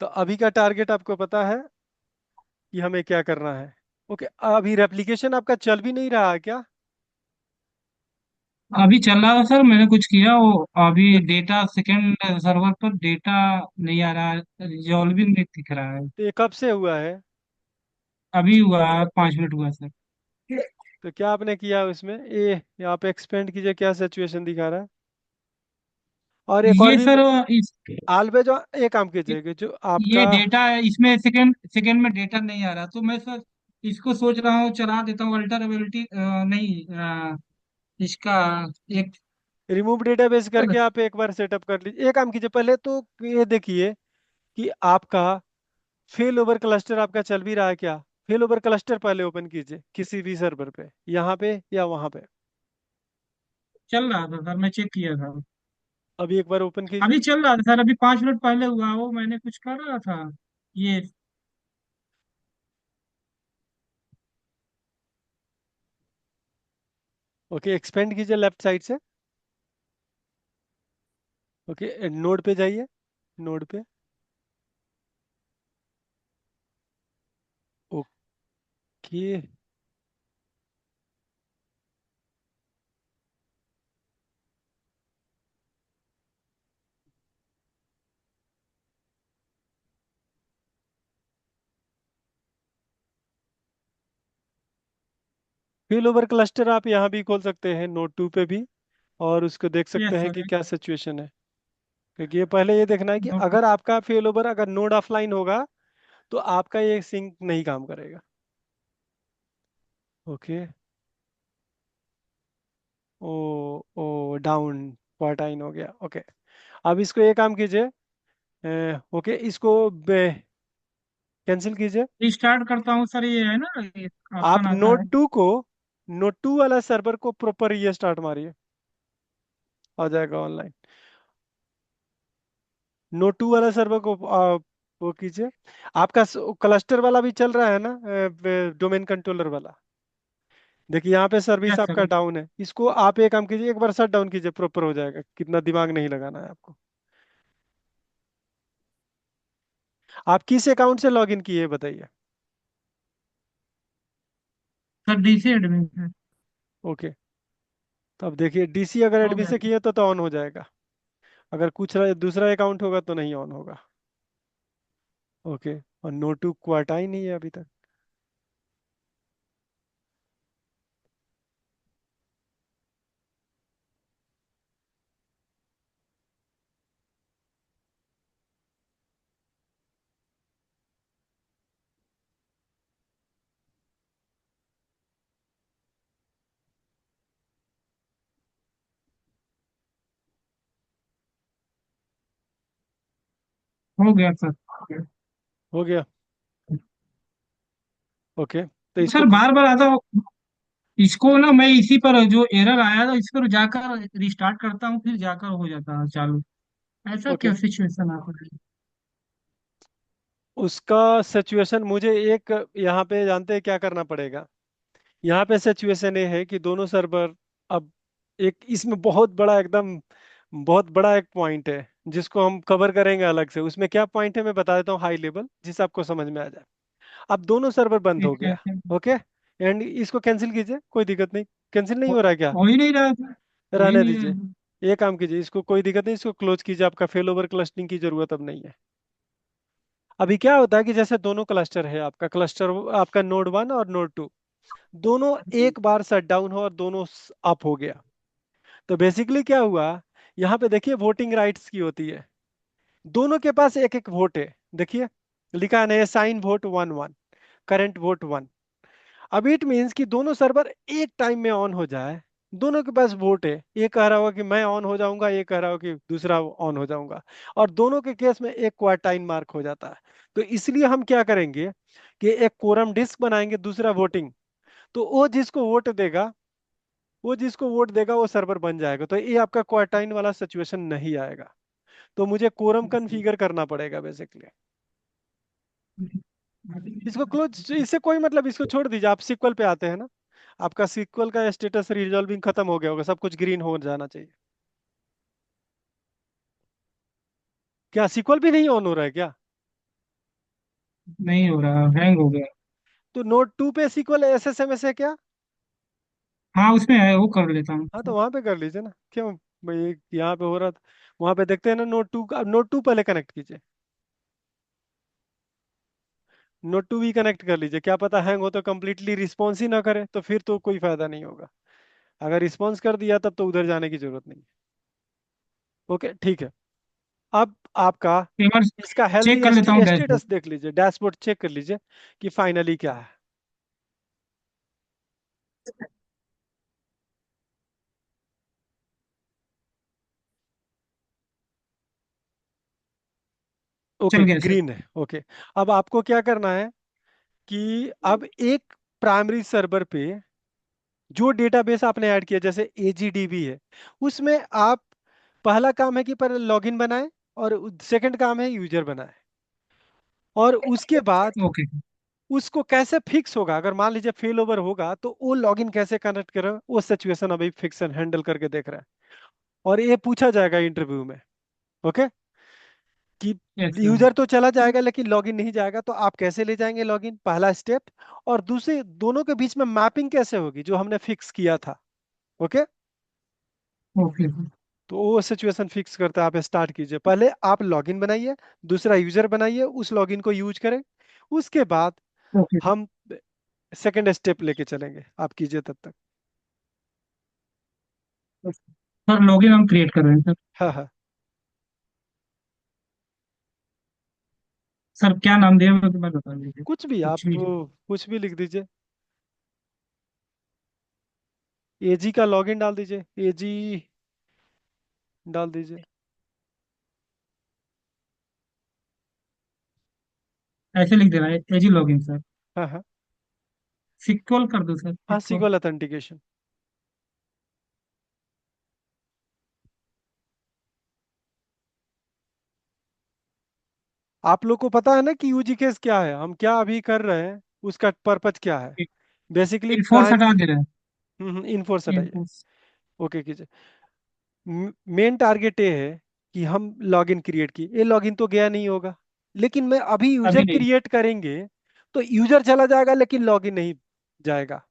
तो अभी का टारगेट आपको पता है कि हमें क्या करना है? ओके, अभी रेप्लिकेशन आपका चल भी नहीं रहा है क्या? अभी चल रहा था सर, मैंने कुछ किया वो। अभी तो, डेटा सेकंड सर्वर पर डेटा नहीं आ रहा है, रिजॉल्विंग नहीं दिख रहा है। तो ये कब से हुआ है? अभी हुआ है, 5 मिनट हुआ सर। तो क्या आपने किया उसमें? ये यहाँ पे एक्सपेंड कीजिए, क्या सिचुएशन दिखा रहा है? और एक और ये भी सर इस आलवे जो एक काम कीजिए कि जो ये आपका डेटा है, इसमें सेकंड सेकंड में डेटा नहीं आ रहा, तो मैं सर इसको सोच रहा हूँ चला देता हूँ अल्टरनेबिलिटी नहीं इसका एक। रिमूव डेटाबेस करके आप एक बार सेटअप कर लीजिए। एक काम कीजिए पहले तो, ये देखिए कि आपका फेल ओवर क्लस्टर आपका चल भी रहा है क्या? फेल ओवर क्लस्टर पहले ओपन कीजिए किसी भी सर्वर पे, यहाँ पे या वहाँ पे। चल रहा था सर, मैं चेक किया था। अभी एक बार ओपन कीजिए। अभी चल रहा था सर, अभी 5 मिनट पहले हुआ, वो मैंने कुछ कर रहा था ये। ओके, एक्सपेंड कीजिए लेफ्ट साइड से। ओके, नोड पे जाइए, नोड पे। ओके, फेल ओवर क्लस्टर आप यहाँ भी खोल सकते हैं, नोड 2 पे भी, और उसको देख सकते यस हैं कि सर। क्या सिचुएशन है। क्योंकि ये पहले ये देखना है कि अगर आपका फेल ओवर, अगर नोड ऑफलाइन होगा तो आपका ये सिंक नहीं काम करेगा। ओके। ओ, ओ डाउन क्वार्टाइन हो गया। ओके, अब इसको ये काम कीजिए। ओके, इसको कैंसिल कीजिए। रिस्टार्ट करता हूँ सर, ये है ना, ये आप ऑप्शन आता नोड है। 2 को, नोड 2 वाला सर्वर को प्रॉपर ये स्टार्ट मारिए, आ जाएगा ऑनलाइन। नोड 2 वाला सर्वर को वो कीजिए। आपका क्लस्टर वाला भी चल रहा है ना, डोमेन कंट्रोलर वाला? देखिए यहाँ पे सर्विस यस आपका सर। डाउन है, इसको आप एक काम कीजिए, एक बार शट डाउन कीजिए, प्रॉपर हो जाएगा। कितना दिमाग नहीं लगाना है आपको। आप किस अकाउंट से लॉगिन किए बताइए? सर डीसी एडमिन है। ओके, तो अब देखिए डीसी अगर हो एडमिन गया से सर। किए तो ऑन हो जाएगा। अगर कुछ दूसरा अकाउंट होगा तो नहीं ऑन होगा। ओके, और नो टू क्वार्टा ही नहीं है अभी तक। हो गया सर। हो गया। ओके, तो इसको सर बार बार आता हो, इसको ना मैं इसी पर जो एरर आया था इस पर जाकर रिस्टार्ट करता हूँ, फिर जाकर हो जाता है चालू। ऐसा ओके, क्या सिचुएशन आता है? उसका सिचुएशन मुझे एक यहाँ पे जानते हैं क्या करना पड़ेगा। यहाँ पे सिचुएशन ये है कि दोनों सर्वर, अब एक इसमें बहुत बड़ा एकदम, बहुत बड़ा एक पॉइंट है जिसको हम कवर करेंगे अलग से। उसमें क्या पॉइंट है मैं बता देता हूँ, हाई लेवल, जिससे आपको समझ में आ जाए। अब दोनों सर्वर बंद हो ठीक है गया। सर। ओके, एंड इसको कैंसिल कीजिए, कोई दिक्कत नहीं। कैंसिल नहीं हो हो रहा है क्या? हो ही नहीं रहा था। हो ही रहने नहीं रहा दीजिए। था। ये काम कीजिए, इसको कोई दिक्कत नहीं, इसको क्लोज कीजिए। आपका फेल ओवर क्लस्टरिंग की जरूरत अब नहीं है। अभी क्या होता है कि जैसे दोनों क्लस्टर है, आपका क्लस्टर, आपका नोड 1 और नोड 2 दोनों एक बार शट डाउन हो और दोनों अप हो गया। तो बेसिकली क्या हुआ, यहाँ पे देखिए वोटिंग राइट्स की होती है, दोनों के पास एक एक वोट है। देखिए लिखा है ना, साइन वोट 1 1, करंट वोट 1। अब इट मीन्स कि दोनों सर्वर एक टाइम में ऑन हो जाए, दोनों के पास वोट है, ये कह रहा होगा कि मैं ऑन हो जाऊंगा, ये कह रहा होगा कि दूसरा ऑन हो जाऊंगा, और दोनों के केस में एक क्वार्टाइन मार्क हो जाता है। तो इसलिए हम क्या करेंगे कि एक कोरम डिस्क बनाएंगे, दूसरा वोटिंग। तो वो जिसको वोट देगा वो सर्वर बन जाएगा, तो ये आपका क्वार्टाइन वाला सिचुएशन नहीं आएगा। तो मुझे कोरम कन्फिगर करना पड़ेगा बेसिकली। इसको क्लोज, इससे कोई मतलब, इसको छोड़ दीजिए। आप सीक्वल पे आते हैं ना, आपका सीक्वल का स्टेटस रिजॉल्विंग खत्म हो गया होगा, सब कुछ ग्रीन हो जाना चाहिए। क्या सीक्वल भी नहीं ऑन हो रहा है क्या? नहीं हो रहा, हैंग हो गया। तो नोट 2 पे SQL SSMS है क्या? हाँ उसमें है, वो कर लेता हाँ तो हूँ। वहां पे कर लीजिए ना, क्यों भाई यहाँ पे हो रहा था। वहां पे देखते हैं ना नोट 2 का, नोट 2 पहले कनेक्ट कीजिए। नोट 2 भी कनेक्ट कर लीजिए, क्या पता हैंग हो तो कंप्लीटली रिस्पॉन्स ही ना करे, तो फिर तो कोई फायदा नहीं होगा। अगर रिस्पॉन्स कर दिया तब तो उधर जाने की जरूरत नहीं है। ओके ठीक है। अब आपका एक बार इसका हेल्दी चेक कर लेता हूँ डैशबोर्ड। स्टेटस देख लीजिए, डैशबोर्ड चेक कर लीजिए कि फाइनली क्या है। ओके चल गया सर। ग्रीन है, ओके। अब आपको क्या करना है कि अब एक प्राइमरी सर्वर पे जो डेटाबेस आपने ऐड किया जैसे AGDB है, उसमें आप पहला काम है कि पर लॉगिन बनाए, और सेकंड काम है यूजर बनाए। और उसके बाद ओके। उसको कैसे फिक्स होगा, अगर मान लीजिए फेल ओवर होगा तो वो लॉगिन कैसे कनेक्ट करें, वो सिचुएशन अभी फिक्स हैंडल करके देख रहा है। और ये पूछा जाएगा इंटरव्यू में। ओके, कि यस सर। यूजर तो चला जाएगा लेकिन लॉगिन नहीं जाएगा, तो आप कैसे ले जाएंगे लॉगिन, पहला स्टेप। और दूसरे दोनों के बीच में मैपिंग कैसे होगी जो हमने फिक्स किया था। Okay, okay. तो वो सिचुएशन फिक्स करते हैं, आप स्टार्ट कीजिए, पहले आप लॉगिन बनाइए, दूसरा यूजर बनाइए, उस लॉगिन को यूज करें। उसके बाद ओके हम सेकंड स्टेप लेके चलेंगे, आप कीजिए तब तक। सर, लॉगिन हम क्रिएट कर रहे हैं सर। हाँ हाँ, सर क्या नाम दिया मैं, तो मैं बता दीजिए। कुछ भी आप कुछ भी। कुछ भी लिख दीजिए। AG का लॉगिन डाल दीजिए, AG डाल दीजिए। ऐसे लिख देना है, एजी लॉगिन सर। हाँ हाँ सिक्वल कर दो सर, हाँ, सिक्वल। SQL authentication. आप लोग को पता है ना कि यूजी केस क्या है, हम क्या अभी कर रहे हैं, उसका पर्पज क्या है। बेसिकली इनफोर्स हटा प्राइमरी, दे रहे हैं। इनफोर्स हटाइए। इनफोर्स। ओके कीजिए। मेन टारगेट ये है कि हम लॉगिन क्रिएट किए, ये लॉगिन तो गया नहीं होगा, लेकिन मैं अभी यूजर अभी नहीं। क्रिएट करेंगे तो यूजर चला जाएगा लेकिन लॉगिन नहीं जाएगा।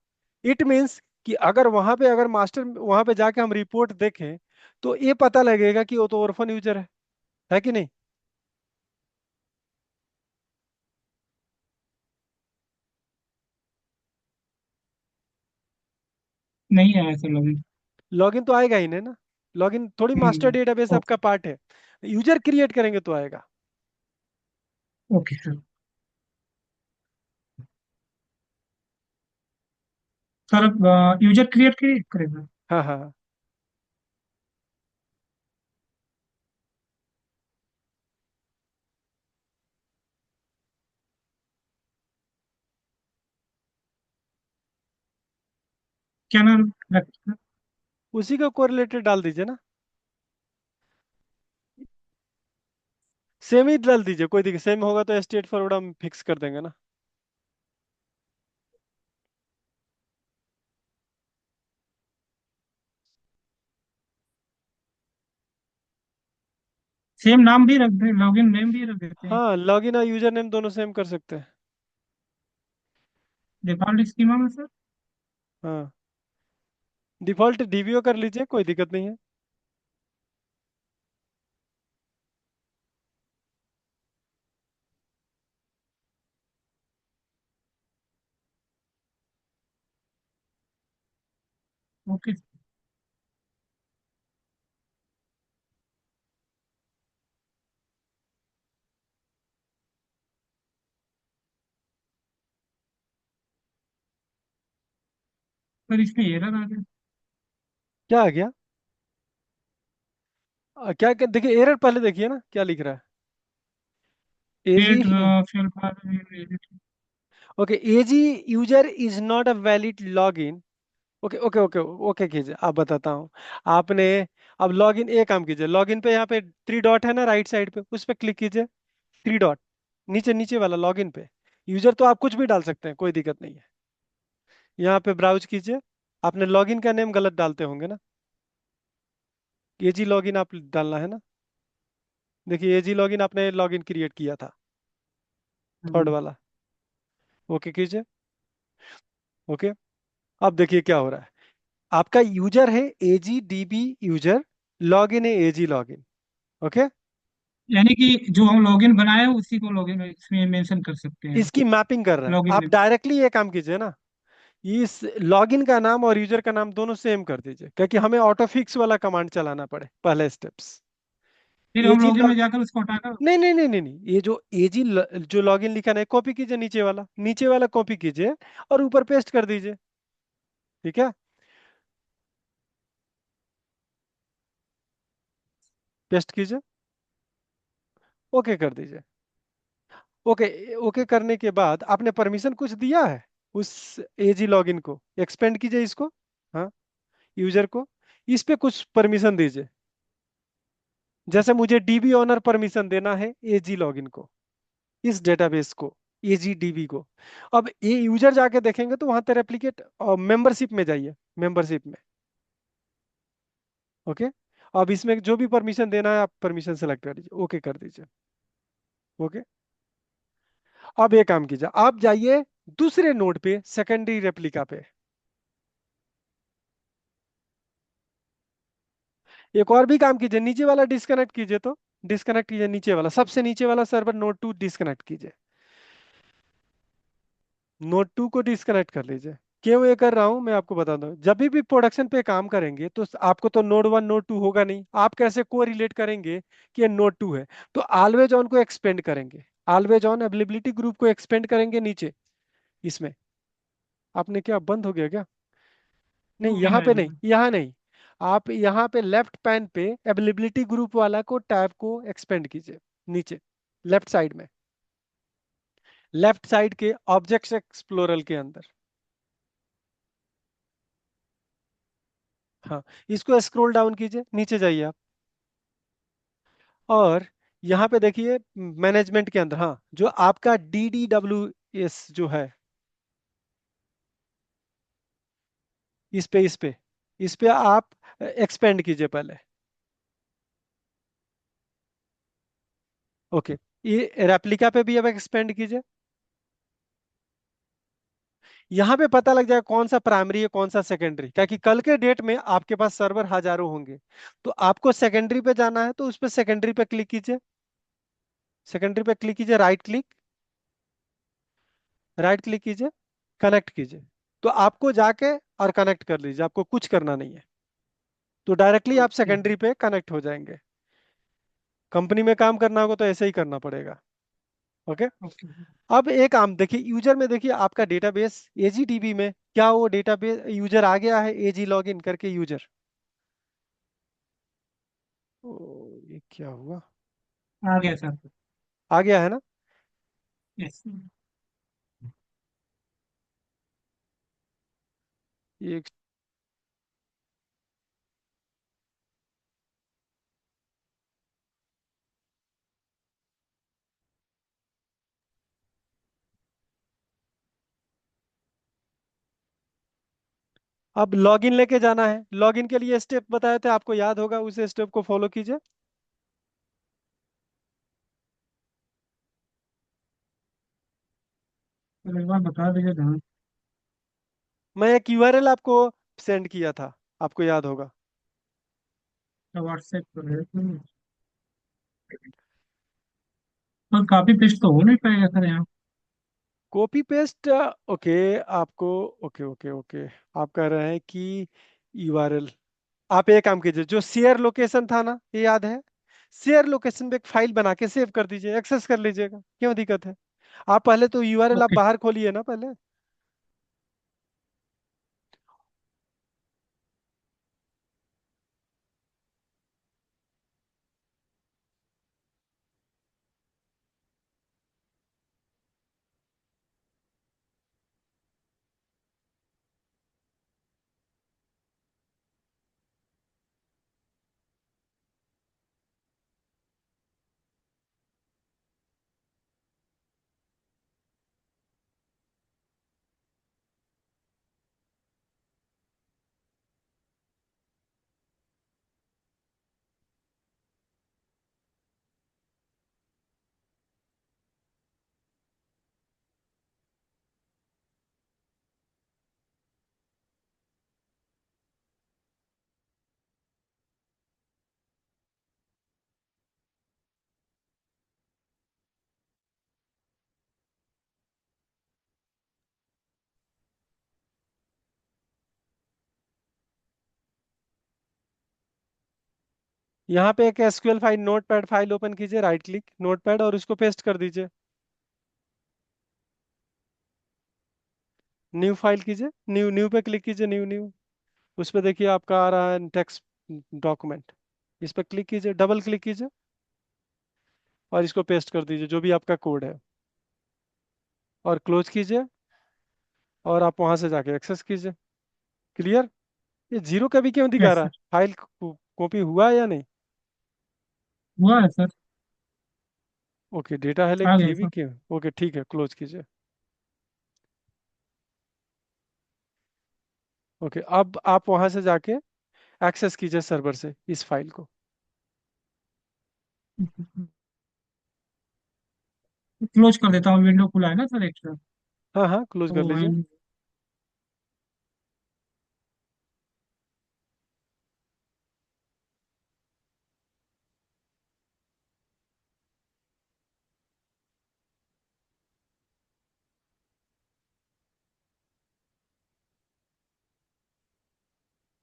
इट मीन्स कि अगर वहां पे, अगर मास्टर वहां पे जाके हम रिपोर्ट देखें तो ये पता लगेगा कि वो तो ऑर्फन यूजर है कि नहीं। नहीं आया सर लॉगिन। लॉगिन तो आएगा ही नहीं ना, लॉगिन थोड़ी मास्टर डेटाबेस आपका ओके। पार्ट है। यूजर क्रिएट करेंगे तो आएगा। Okay sir. सर अब यूजर क्रिएट करेगा। हाँ हाँ हाँ। क्या नाम रखेगा? उसी का कोरिलेटेड डाल दीजिए ना, सेम ही डाल दीजिए, कोई दिक्कत, सेम होगा तो स्टेट फॉरवर्ड हम फिक्स कर देंगे ना। सेम नाम भी रख दे, लॉगिन नेम भी रख देते हैं। हाँ, लॉगिन और यूजर नेम दोनों सेम कर सकते हैं। डिफॉल्ट स्कीमा में सर। हाँ, डिफॉल्ट DBO कर लीजिए, कोई दिक्कत नहीं है। ओके। सर इसमें एरर आ गया। क्या आ गया? क्या देखिए, एरर पहले देखिए ना क्या लिख रहा है। AG, create fail file. Okay, AG user is not a valid login. Okay okay okay okay कीजिए, आप बताता हूँ। आपने अब लॉगिन, एक काम कीजिए, लॉगिन पे यहाँ पे 3 डॉट है ना राइट साइड पे, उस पर क्लिक कीजिए। 3 डॉट, नीचे नीचे वाला लॉगिन पे। यूजर तो आप कुछ भी डाल सकते हैं, कोई दिक्कत नहीं है। यहाँ पे ब्राउज कीजिए। आपने लॉगिन का नेम गलत डालते होंगे ना, एजी लॉगिन आप डालना है ना। देखिए, एजी लॉगिन आपने लॉगिन क्रिएट किया था। थर्ड वाला। ओके कीजिए। ओके। अब देखिए क्या हो रहा है। आपका यूजर है एजी डीबी यूजर, लॉग इन है एजी लॉग इन। ओके। यानी कि जो हम लॉगिन बनाए उसी को लॉगिन इसमें मेंशन कर सकते हैं। इसकी मैपिंग कर रहा है। लॉगिन आप में। डायरेक्टली ये काम कीजिए ना, इस लॉगिन का नाम और यूजर का नाम दोनों सेम कर दीजिए, क्योंकि हमें ऑटो फिक्स वाला कमांड चलाना पड़े पहले स्टेप्स। फिर हम एजी लॉगिन लॉग में जाकर उसको हटाकर। नहीं नहीं नहीं नहीं नहीं, ये जो एजी जो लॉगिन लिखा है कॉपी कीजिए, नीचे वाला कॉपी कीजिए और ऊपर पेस्ट कर दीजिए। ठीक है। पेस्ट कीजिए। ओके कर दीजिए। ओके। ओके करने के बाद आपने परमिशन कुछ दिया है उस एजी लॉगिन को, एक्सपेंड कीजिए इसको। हाँ, यूजर को इस पे कुछ परमिशन दीजिए। जैसे मुझे डीबी ओनर परमिशन देना है एजी लॉगिन को, इस डेटाबेस को, एजी डीबी को। अब ये यूजर जाके देखेंगे तो वहां पर रेप्लिकेट मेंबरशिप में जाइए, मेंबरशिप में। ओके। अब इसमें जो भी परमिशन देना है आप परमिशन सेलेक्ट कर दीजिए, ओके कर दीजिए। ओके। अब ये काम कीजिए, आप जाइए दूसरे नोड पे, सेकेंडरी रेप्लिका पे। एक और भी काम कीजिए, नीचे वाला डिस्कनेक्ट कीजिए तो। डिस्कनेक्ट कीजिए नीचे वाला, सबसे नीचे वाला सर्वर नोड 2 डिस्कनेक्ट कीजिए। नोड 2 को डिस्कनेक्ट कर लीजिए। क्यों ये कर रहा हूं मैं आपको बता दूं, जब भी प्रोडक्शन पे काम करेंगे तो आपको तो नोड 1 नोड 2 होगा नहीं, आप कैसे को रिलेट करेंगे कि ये नोड 2 है। तो ऑलवेज ऑन को एक्सपेंड करेंगे, ऑलवेज ऑन अवेलेबिलिटी ग्रुप को एक्सपेंड करेंगे नीचे इसमें। आपने क्या बंद हो गया क्या? नहीं, हो गया यहाँ है पे नहीं, मेरा। यहाँ नहीं। आप यहाँ पे लेफ्ट पैन पे अवेलेबिलिटी ग्रुप वाला को टैब को एक्सपेंड कीजिए नीचे, लेफ्ट साइड में, लेफ्ट साइड के ऑब्जेक्ट्स एक्सप्लोरर के अंदर। हाँ, इसको स्क्रॉल डाउन कीजिए, नीचे जाइए आप। और यहाँ पे देखिए मैनेजमेंट के अंदर, हाँ, जो आपका DDWS जो है, इस पे आप एक्सपेंड कीजिए पहले। ओके। ये रेप्लिका पे भी अब एक्सपेंड कीजिए। यहाँ पे पता लग जाएगा कौन सा प्राइमरी है कौन सा सेकेंडरी, क्योंकि कल के डेट में आपके पास सर्वर हजारों होंगे। तो आपको सेकेंडरी पे जाना है तो उस पे सेकेंडरी पे क्लिक कीजिए। सेकेंडरी पे क्लिक कीजिए, राइट क्लिक, राइट क्लिक कीजिए, कनेक्ट कीजिए। तो आपको जाके और कनेक्ट कर लीजिए, आपको कुछ करना नहीं है। तो डायरेक्टली आप ओके। सेकेंडरी पे कनेक्ट हो जाएंगे। कंपनी में काम करना होगा तो ऐसे ही करना पड़ेगा। ओके। ओके। अब एक काम देखिए, यूजर में देखिए आपका डेटाबेस एजीडीबी में, क्या वो डेटाबेस यूजर आ गया है एजी लॉगिन करके यूजर? ओ, ये क्या हुआ? आ गया सर। आ गया है ना? यस। एक, अब लॉगिन लेके जाना है। लॉगिन के लिए स्टेप बताए थे आपको, याद होगा, उस स्टेप को फॉलो कीजिए। तो एक बार बता दीजिए जहाँ। मैं एक यूआरएल आपको सेंड किया था, आपको याद होगा। व्हाट्सएप पर है। पर कॉपी पेस्ट तो हो नहीं पाएगा सर यहाँ। Copy paste. ओके। आपको, ओके ओके ओके, आप कह रहे हैं कि यूआरएल, आप एक काम कीजिए, जो शेयर लोकेशन था ना, ये याद है? शेयर लोकेशन पे एक फाइल बना के सेव कर दीजिए, एक्सेस कर लीजिएगा, क्यों दिक्कत है? आप पहले तो यूआरएल आप ओके। बाहर खोलिए ना पहले। यहाँ पे एक SQL file, notepad file open कीजिए, राइट क्लिक नोटपैड और उसको पेस्ट कर दीजिए। न्यू फाइल कीजिए, न्यू न्यू पे क्लिक कीजिए, न्यू न्यू। उस पे देखिए आपका आ रहा है टेक्स्ट डॉक्यूमेंट। इस पे क्लिक कीजिए, डबल क्लिक कीजिए और इसको पेस्ट कर दीजिए जो भी आपका कोड है, और क्लोज कीजिए। और आप वहां से जाके एक्सेस कीजिए। क्लियर। ये जीरो का भी क्यों दिखा यस रहा है? सर। फाइल कॉपी हुआ है या नहीं? हुआ है सर। ओके, डेटा आ हाईलाइट गया ये भी सर। क्यों? ओके ठीक है, क्लोज कीजिए। ओके, अब आप वहां से जाके एक्सेस कीजिए सर्वर से इस फाइल को। क्लोज कर देता हूँ, विंडो खुला है ना सर एक्स्ट्रा। हाँ हाँ, क्लोज तो कर लीजिए। वहीं।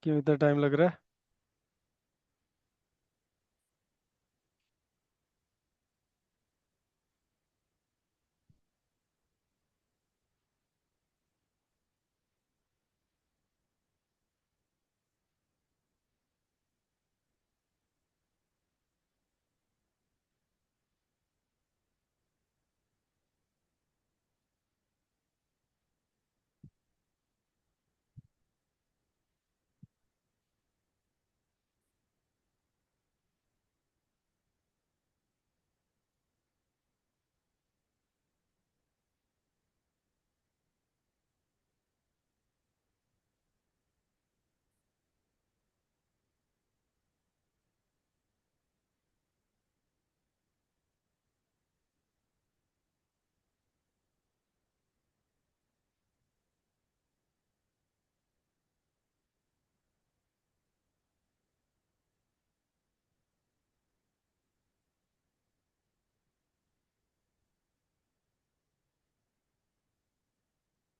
क्यों इतना टाइम लग रहा है?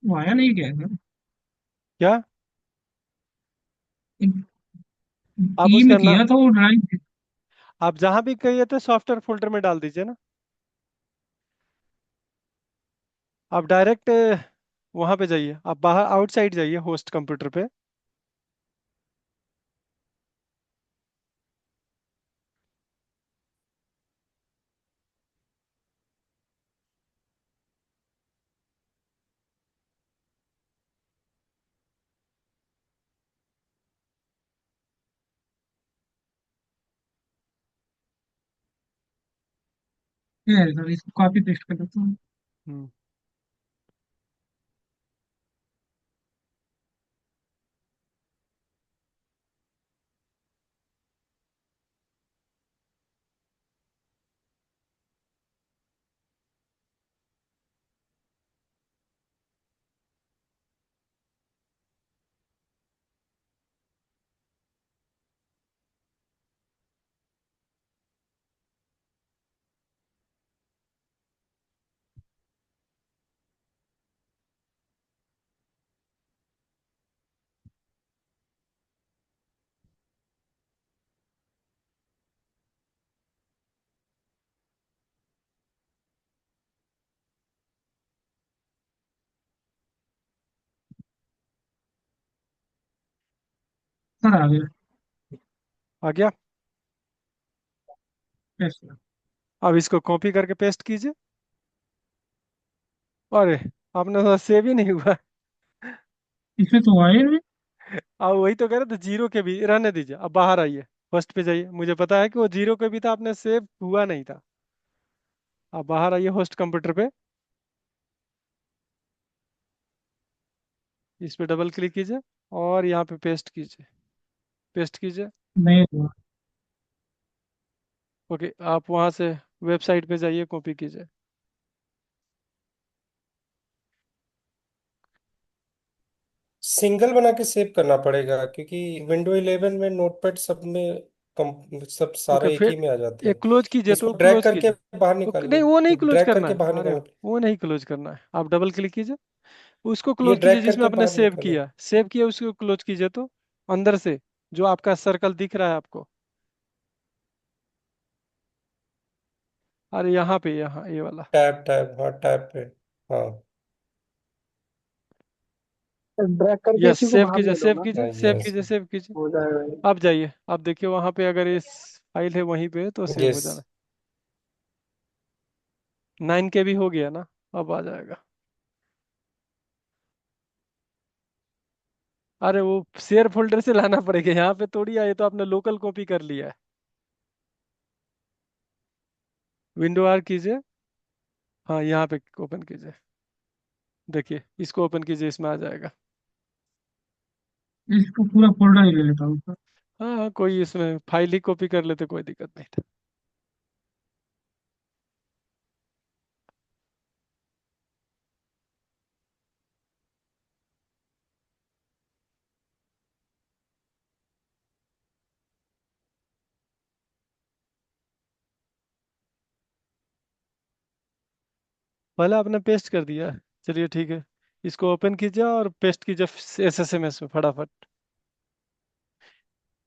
वो आया नहीं क्या सर? क्या? आप ई उसका में ना, किया था वो ड्राइव। आप जहां भी कहिए थे सॉफ्टवेयर फोल्डर में डाल दीजिए ना। आप डायरेक्ट वहां पे जाइए, आप बाहर आउटसाइड जाइए होस्ट कंप्यूटर पे। है सर, इसको कॉपी पेस्ट कर देता हूँ। हम्म। सर आ गया। आ गया। यस। अब इसको कॉपी करके पेस्ट कीजिए। अरे, आपने तो सेव ही नहीं हुआ। इसमें तो आए नहीं। अब वही तो कह रहे थे, जीरो के भी रहने दीजिए, अब बाहर आइए। फर्स्ट पे जाइए, मुझे पता है कि वो जीरो के भी था, आपने सेव हुआ नहीं था। अब बाहर आइए होस्ट कंप्यूटर पे। इस पे डबल क्लिक कीजिए और यहाँ पे पेस्ट कीजिए, पेस्ट कीजिए। नहीं हुआ। ओके, आप वहाँ से वेबसाइट पे जाइए, कॉपी कीजिए। सिंगल बना के सेव करना पड़ेगा क्योंकि विंडो 11 में नोटपैड सब में सब ओके, सारे एक फिर ही में आ जाते एक हैं। क्लोज कीजिए, तो इसको ड्रैग क्लोज करके कीजिए। बाहर नहीं, निकालिए। वो नहीं क्लोज ड्रैग करना करके है, बाहर अरे निकालना। वो नहीं क्लोज करना है, आप डबल क्लिक कीजिए। उसको ये क्लोज कीजिए ड्रैग जिसमें करके आपने बाहर सेव निकालें। किया, सेव किया उसको क्लोज कीजिए तो। अंदर से जो आपका सर्कल दिख रहा है आपको, अरे यहाँ पे, यहाँ ये वाला। टैब टैब, हाँ टैब पे। हाँ। ड्रैग करके यस, इसी को सेव बाहर कीजिए, ले लो सेव ना, कीजिए, सेव यस। कीजिए, सेव कीजिए। हो जाएगा। अब जाइए, अब देखिए वहां पे अगर इस फाइल है वहीं पे तो सेव हो यस। जाना। 9 के भी हो गया ना, अब आ जाएगा। अरे वो शेयर फोल्डर से लाना पड़ेगा, यहाँ पे थोड़ी आए तो आपने लोकल कॉपी कर लिया है। विंडो आर कीजिए। हाँ यहाँ पे ओपन कीजिए, देखिए इसको ओपन कीजिए, इसमें आ जाएगा। इसको पूरा फोल्डर ही ले लेता हूँ सर। हाँ हाँ, कोई इसमें फाइल ही कॉपी कर लेते, कोई दिक्कत नहीं था। पहले आपने पेस्ट कर दिया, चलिए ठीक है। इसको ओपन कीजिए और पेस्ट कीजिए एसएसएमएस में फटाफट,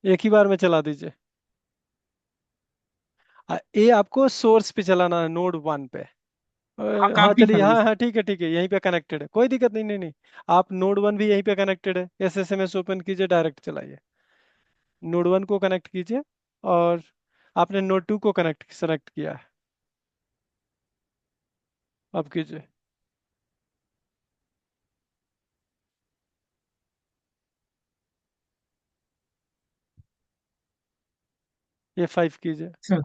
एक ही बार में चला दीजिए। ये आपको सोर्स पे चलाना है, नोड 1 पे। हाँ, हाँ काफी चलिए, कर दी। हाँ हाँ ठीक है ठीक है, यहीं पे कनेक्टेड है, कोई दिक्कत नहीं, नहीं नहीं। आप नोड 1 भी यहीं पे कनेक्टेड है, एसएसएमएस ओपन कीजिए, डायरेक्ट चलाइए। नोड 1 को कनेक्ट कीजिए, और आपने नोड 2 को कनेक्ट सेलेक्ट किया है, अब कीजिए। F5 कीजिए। सर।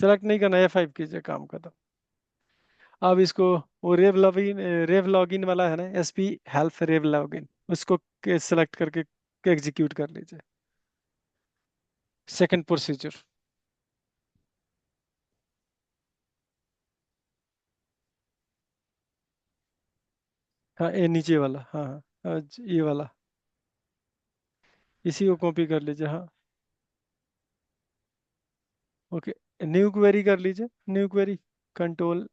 सेलेक्ट नहीं करना, F5 कीजिए, काम खत्म। अब इसको, वो रेव लॉगिन वाला है ना, SP हेल्थ रेव लॉगिन, उसको सेलेक्ट करके एग्जीक्यूट कर लीजिए, सेकंड प्रोसीजर। हाँ ये नीचे वाला, हाँ हाँ ये वाला, इसी को कॉपी कर लीजिए, हाँ। ओके, न्यू क्वेरी कर लीजिए, न्यू क्वेरी, कंट्रोल